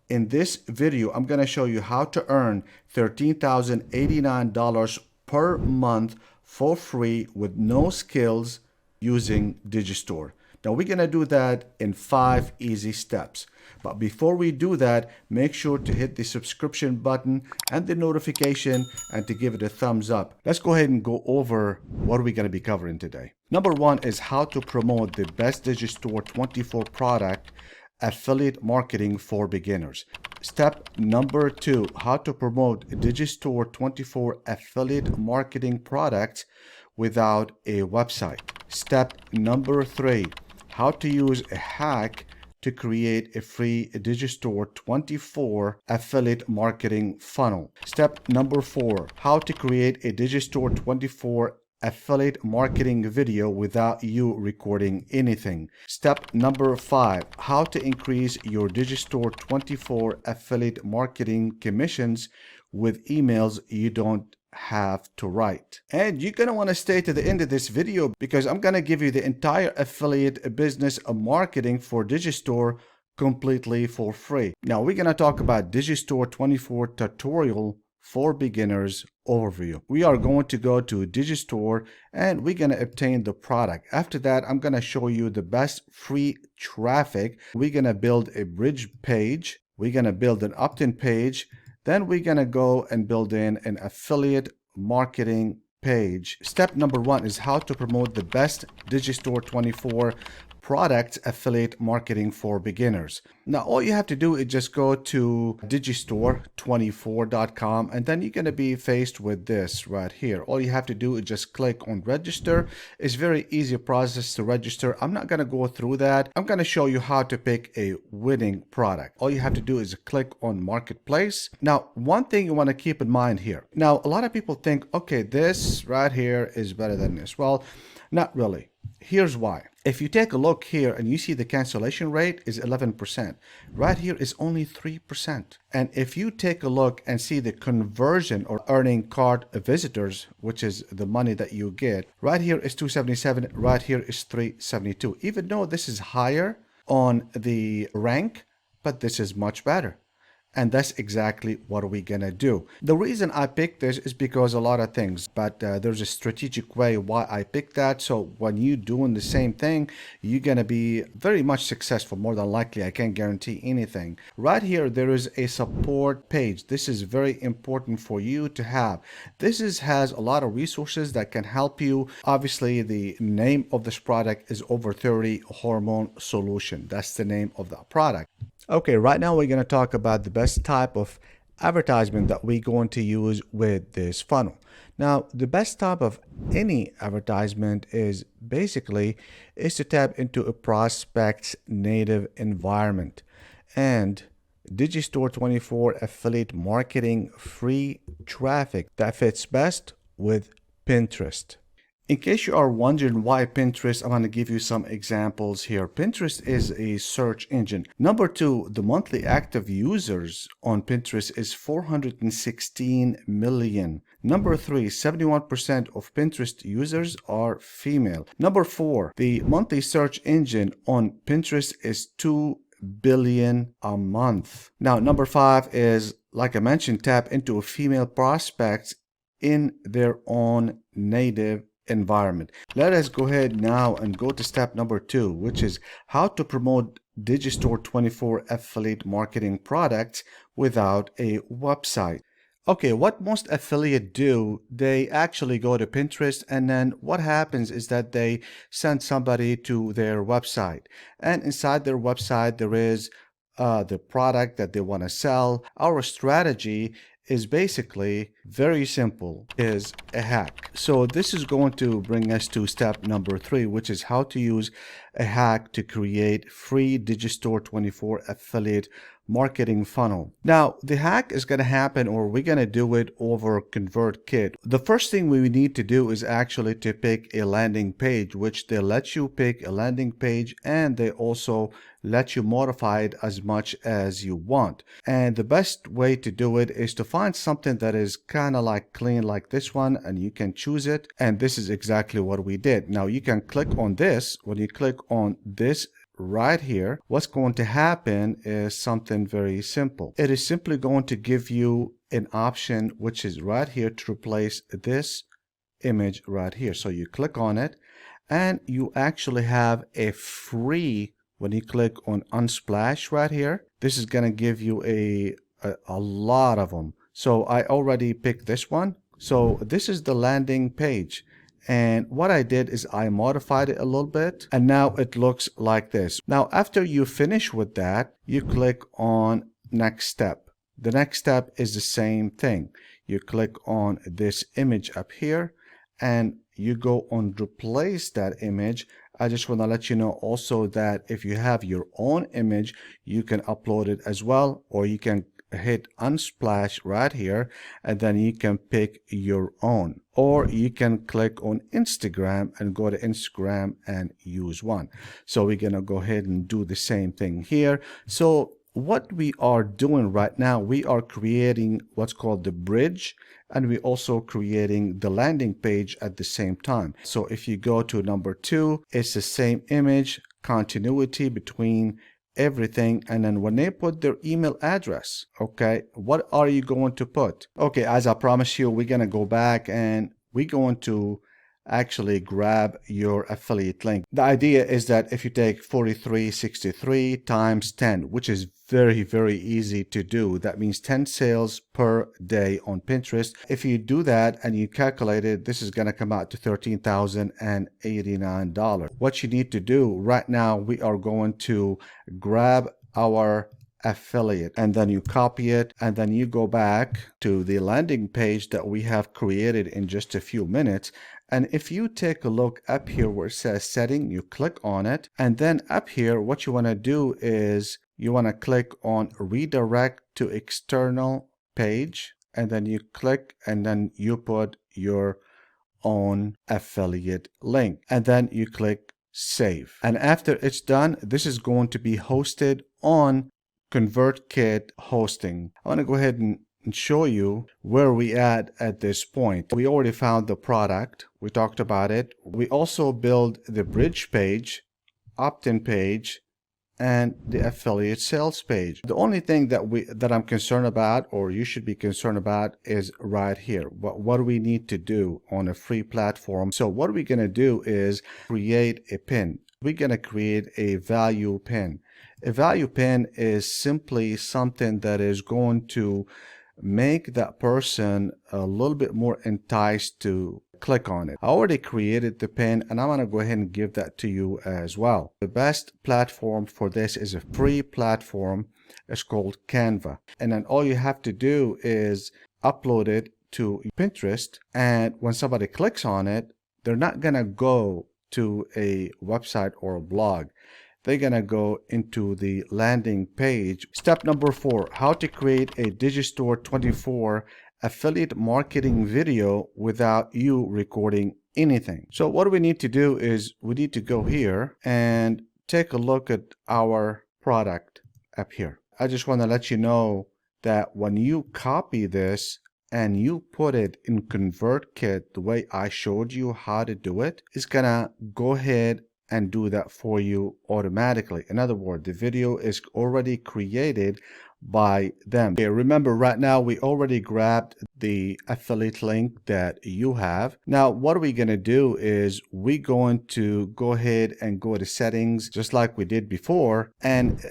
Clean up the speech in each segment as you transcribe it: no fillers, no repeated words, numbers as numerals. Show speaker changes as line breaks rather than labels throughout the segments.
In this video, I'm going to show you how to earn $13,089 per month for free with no skills using Digistore. Now we're going to do that in 5 easy steps. But before we do that, make sure to hit the subscription button and the notification and to give it a thumbs up. Let's go ahead and go over what we're going to be covering today. Number 1 is how to promote the best Digistore24 product affiliate marketing for beginners. Step number 2, how to promote Digistore24 affiliate marketing products without a website. Step number 3, how to use a hack to create a free Digistore24 affiliate marketing funnel. Step number 4, how to create a Digistore24 affiliate marketing video without you recording anything. Step number 5, how to increase your Digistore24 affiliate marketing commissions with emails you don't have to write. And you're going to want to stay to the end of this video because I'm going to give you the entire affiliate business marketing for Digistore completely for free. Now we're going to talk about Digistore24 tutorial for beginners overview. We are going to go to Digistore and we're going to obtain the product. After that, I'm going to show you the best free traffic. We're going to build a bridge page. We're going to build an opt-in page. Then we're going to go and build in an affiliate marketing page. Step number 1 is how to promote the best Digistore24 product affiliate marketing for beginners. Now all you have to do is just go to Digistore24.com and then you're going to be faced with this right here. All you have to do is just click on register. It's very easy process to register. I'm not going to go through that. I'm going to show you how to pick a winning product. All you have to do is click on marketplace. Now one thing you want to keep in mind here. Now a lot of people think, okay, this right here is better than this. Well, not really. Here's why. If you take a look here and you see the cancellation rate is 11%, right here is only 3%. And if you take a look and see the conversion or earning cart visitors, which is the money that you get, right here is 277, right here is 372. Even though this is higher on the rank, but this is much better. And that's exactly what we're gonna do. The reason I picked this is because a lot of things, but there's a strategic way why I picked that. So when you're doing the same thing, you're gonna be very much successful, more than likely. I can't guarantee anything. Right here, there is a support page. This is very important for you to have. This has a lot of resources that can help you. Obviously, the name of this product is Over 30 Hormone Solution. That's the name of the product. Okay, right now we're going to talk about the best type of advertisement that we're going to use with this funnel. Now, the best type of any advertisement is basically to tap into a prospect's native environment. And Digistore24 affiliate marketing free traffic that fits best with Pinterest. In case you are wondering why Pinterest, I'm going to give you some examples here. Pinterest is a search engine. Number 2, the monthly active users on Pinterest is 416 million. Number 3, 71% of Pinterest users are female. Number 4, the monthly search engine on Pinterest is 2 billion a month. Now, number 5 is, like I mentioned, tap into a female prospects in their own native environment. Let us go ahead now and go to step number 2, which is how to promote Digistore24 affiliate marketing products without a website. Okay, what most affiliates do, they actually go to Pinterest, and then what happens is that they send somebody to their website, and inside their website there is the product that they want to sell. Our strategy is basically very simple, is a hack. So this is going to bring us to step number 3, which is how to use a hack to create free Digistore24 affiliate marketing funnel. Now, the hack is going to happen, or we're going to do it over ConvertKit. The first thing we need to do is actually to pick a landing page, which they let you pick a landing page, and they also let you modify it as much as you want. And the best way to do it is to find something that is kind of like clean, like this one, and you can choose it. And this is exactly what we did. Now you can click on this. When you click on this right here, what's going to happen is something very simple. It is simply going to give you an option, which is right here, to replace this image right here. So you click on it and you actually have a free, when you click on Unsplash right here, this is going to give you a lot of them. So I already picked this one. So this is the landing page. And what I did is I modified it a little bit and now it looks like this. Now, after you finish with that, you click on next step. The next step is the same thing. You click on this image up here and you go on replace that image. I just want to let you know also that if you have your own image, you can upload it as well, or you can hit Unsplash right here and then you can pick your own, or you can click on Instagram and go to Instagram and use one. So we're gonna go ahead and do the same thing here. So what we are doing right now, we are creating what's called the bridge, and we're also creating the landing page at the same time. So if you go to number 2, it's the same image, continuity between everything, and then when they put their email address, okay, what are you going to put? Okay, as I promised you, we're gonna go back and we're going to actually grab your affiliate link. The idea is that if you take 4363 times 10, which is very easy to do, that means 10 sales per day on Pinterest. If you do that and you calculate it, this is going to come out to $13,089. What you need to do right now, we are going to grab our affiliate and then you copy it and then you go back to the landing page that we have created in just a few minutes. And if you take a look up here where it says setting, you click on it, and then up here what you want to do is you want to click on redirect to external page, and then you click and then you put your own affiliate link and then you click save. And after it's done, this is going to be hosted on ConvertKit hosting. I want to go ahead and show you where we at this point. We already found the product. We talked about it. We also build the bridge page, opt-in page, and the affiliate sales page. The only thing that I'm concerned about, or you should be concerned about, is right here. What do we need to do on a free platform? So what we're going to do is create a pin. We're going to create a value pin. A value pin is simply something that is going to make that person a little bit more enticed to click on it. I already created the pin and I'm going to go ahead and give that to you as well. The best platform for this is a free platform. It's called Canva. And then all you have to do is upload it to Pinterest, and when somebody clicks on it, they're not going to go to a website or a blog. They're going to go into the landing page. Step number 4, how to create a Digistore24 affiliate marketing video without you recording anything. So what we need to do is we need to go here and take a look at our product up here. I just want to let you know that when you copy this and you put it in ConvertKit the way I showed you how to do it, it's going to go ahead and do that for you automatically. In other words, the video is already created by them. Okay, remember right now we already grabbed the affiliate link that you have. Now what are we going to do is we're going to go ahead and go to settings just like we did before, and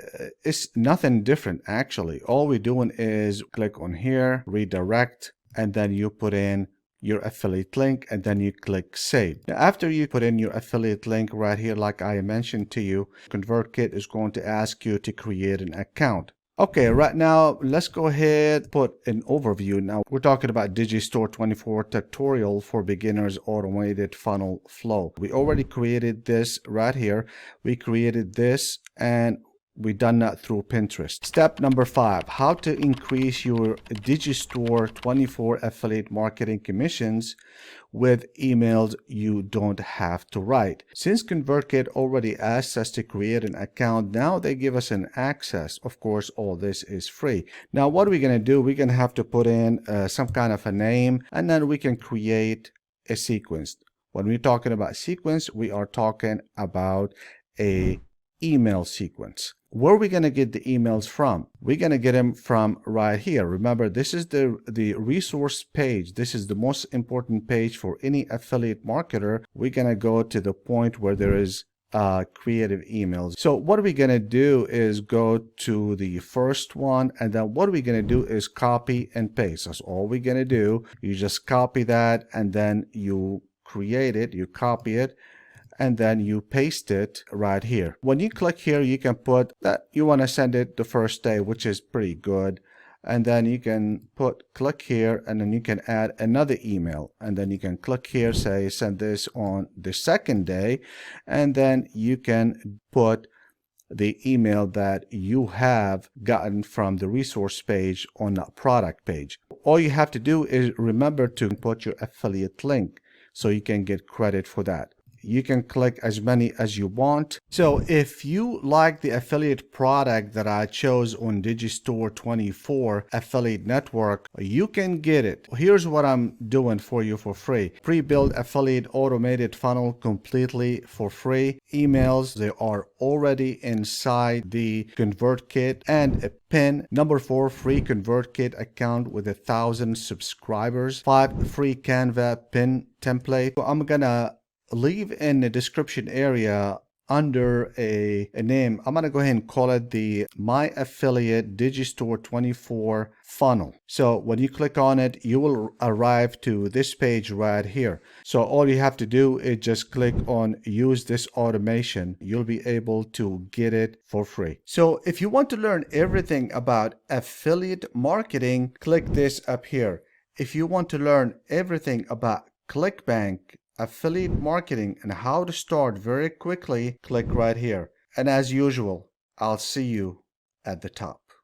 it's nothing different actually. All we're doing is click on here, redirect, and then you put in your affiliate link and then you click save. Now, after you put in your affiliate link right here, like I mentioned to you, ConvertKit is going to ask you to create an account. Okay, right now let's go ahead put an overview. Now we're talking about Digistore24 tutorial for beginners automated funnel flow. We already created this right here. We created this and we done that through Pinterest. Step number 5, how to increase your Digistore24 affiliate marketing commissions with emails you don't have to write. Since ConvertKit already asked us to create an account, now they give us an access. Of course, all this is free. Now, what are we going to do? We're going to have to put in some kind of a name, and then we can create a sequence. When we're talking about sequence, we are talking about a email sequence. Where are we going to get the emails from? We're going to get them from right here. Remember, this is the resource page. This is the most important page for any affiliate marketer. We're going to go to the point where there is creative emails. So what we're going to do is go to the first one, and then what we're going to do is copy and paste. That's all we're going to do. You just copy that, and then you create it, you copy it, and then you paste it right here. When you click here, you can put that you want to send it the first day, which is pretty good. And then you can click here, and then you can add another email. And then you can click here, say send this on the second day. And then you can put the email that you have gotten from the resource page on the product page. All you have to do is remember to put your affiliate link so you can get credit for that. You can click as many as you want. So if you like the affiliate product that I chose on Digistore24 affiliate network, you can get it. Here's what I'm doing for you for free. Pre-built affiliate automated funnel completely for free. Emails, they are already inside the ConvertKit, and a pin. Number 4, free ConvertKit account with 1,000 subscribers. 5, free Canva pin template. So I'm gonna leave in the description area under a name. I'm going to go ahead and call it the My Affiliate Digistore24 funnel. So when you click on it, you will arrive to this page right here. So all you have to do is just click on use this automation. You'll be able to get it for free. So if you want to learn everything about affiliate marketing, click this up here. If you want to learn everything about ClickBank affiliate marketing and how to start very quickly, click right here. And as usual, I'll see you at the top.